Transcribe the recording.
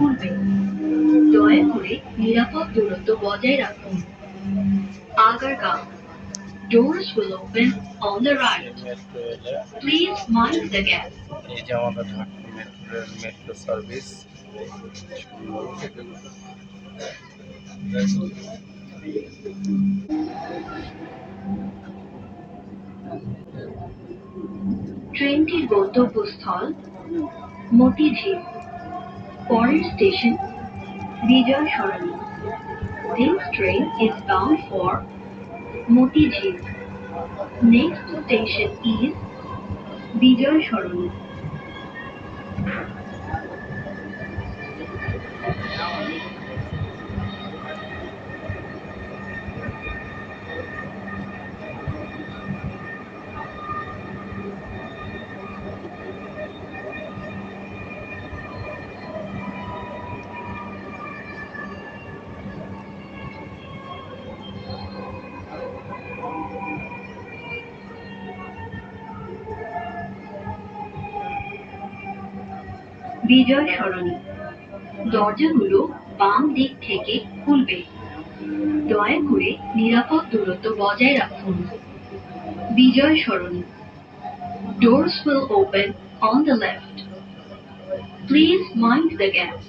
খুলবে। দয়া করে নিরাপদ দূরত্ব বজায় রাখুন। Agargaon. Doors will open on the right. Metro এলে Please mind the gap. এই যে আমাদের ঢাকা মেট্রোর মেট্রো সার্ভিস ট্রেনটির গন্তব্যস্থল মতিঝিল। পরের station Bijoy Sarani. This train is bound for Motijhil. Next station is Bijoy Soroni. বিজয় সরণি। দরজাগুলো বাম দিক থেকে খুলবে। দয়া করে নিরাপদ দূরত্ব বজায় রাখুন। বিজয় সরণি। Doors will open on the left. Please mind the gap.